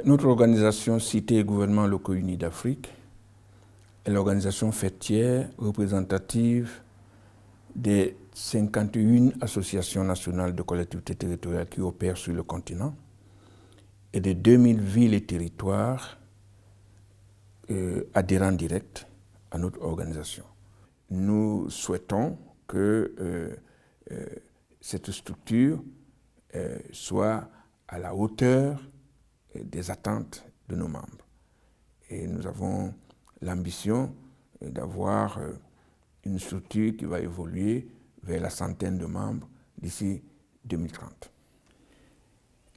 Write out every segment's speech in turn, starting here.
Notre organisation Cité et gouvernements locaux unis d'Afrique est l'organisation faîtière représentative des 51 associations nationales de collectivités territoriales qui opèrent sur le continent et de 2000 villes et territoires adhérents directs à notre organisation. Nous souhaitons que cette structure soit à la hauteur des attentes de nos membres. Et nous avons l'ambition d'avoir une structure qui va évoluer vers la centaine de membres d'ici 2030.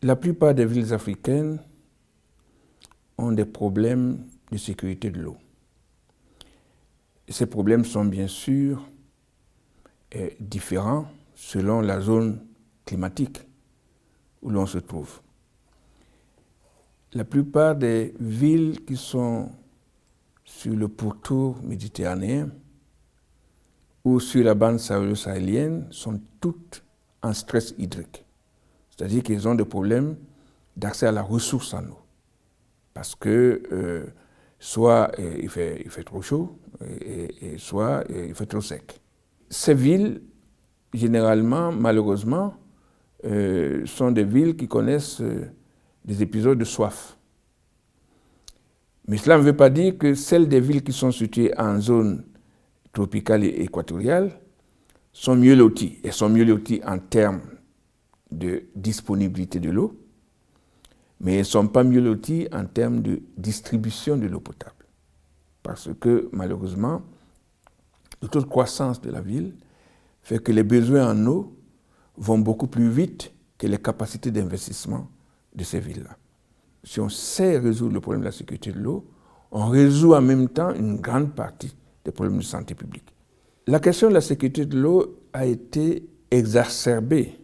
La plupart des villes africaines ont des problèmes de sécurité de l'eau. Ces problèmes sont bien sûr différents selon la zone climatique où l'on se trouve. La plupart des villes qui sont sur le pourtour méditerranéen ou sur la bande sahélo-sahélienne sont toutes en stress hydrique. C'est-à-dire qu'ils ont des problèmes d'accès à la ressource en eau. Parce que soit il fait trop chaud, et soit il fait trop sec. Ces villes, généralement, malheureusement, sont des villes qui connaissent des épisodes de soif. Mais cela ne veut pas dire que celles des villes qui sont situées en zone tropicale et équatoriale sont mieux loties. Elles sont mieux loties en termes de disponibilité de l'eau, mais elles ne sont pas mieux loties en termes de distribution de l'eau potable. Parce que, malheureusement, le taux de croissance de la ville fait que les besoins en eau vont beaucoup plus vite que les capacités d'investissement de ces villes-là. Si on sait résoudre le problème de la sécurité de l'eau, on résout en même temps une grande partie des problèmes de santé publique. La question de la sécurité de l'eau a été exacerbée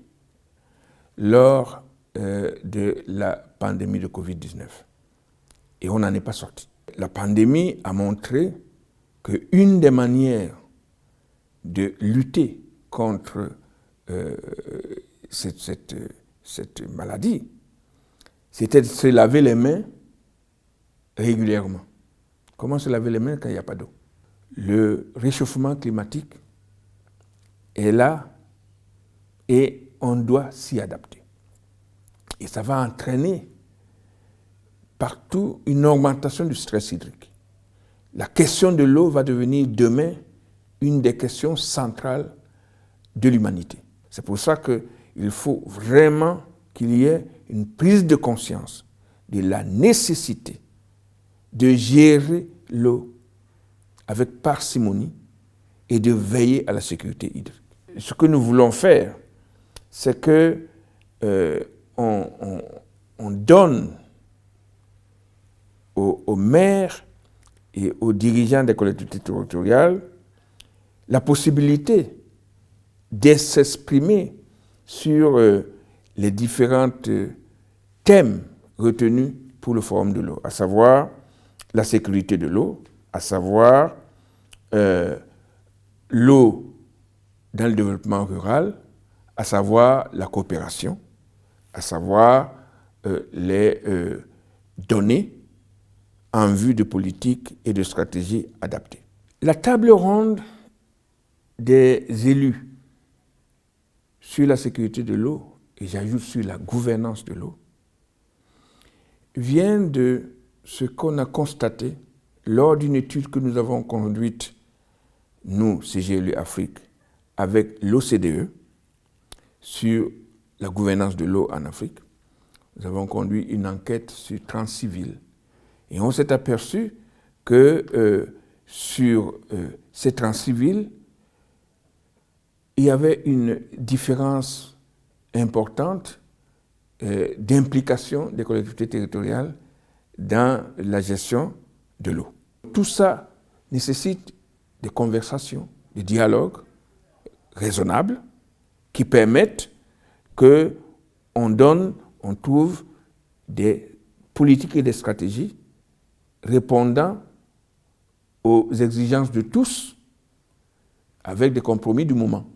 lors de la pandémie de Covid-19. Et on n'en est pas sorti. La pandémie a montré qu'une des manières de lutter contre cette maladie, c'était de se laver les mains régulièrement. Comment se laver les mains quand il n'y a pas d'eau? Le réchauffement climatique est là et on doit s'y adapter. Et ça va entraîner partout une augmentation du stress hydrique. La question de l'eau va devenir demain une des questions centrales de l'humanité. C'est pour ça qu'il faut vraiment qu'il y ait une prise de conscience de la nécessité de gérer l'eau avec parcimonie et de veiller à la sécurité hydrique. Ce que nous voulons faire, c'est que on donne aux maires et aux dirigeants des collectivités territoriales la possibilité de s'exprimer sur les différents thèmes retenus pour le Forum de l'eau, à savoir la sécurité de l'eau, à savoir l'eau dans le développement rural, à savoir la coopération, à savoir les données en vue de politiques et de stratégies adaptées. La table ronde des élus sur la sécurité de l'eau, et j'ajoute sur la gouvernance de l'eau, vient de ce qu'on a constaté lors d'une étude que nous avons conduite, nous, CGLU Afrique, avec l'OCDE, sur la gouvernance de l'eau en Afrique. Nous avons conduit une enquête sur 36 villes. Et on s'est aperçu que sur ces 36 villes, il y avait une différence importante d'implication des collectivités territoriales dans la gestion de l'eau. Tout ça nécessite des conversations, des dialogues raisonnables qui permettent qu'on trouve des politiques et des stratégies répondant aux exigences de tous avec des compromis du moment.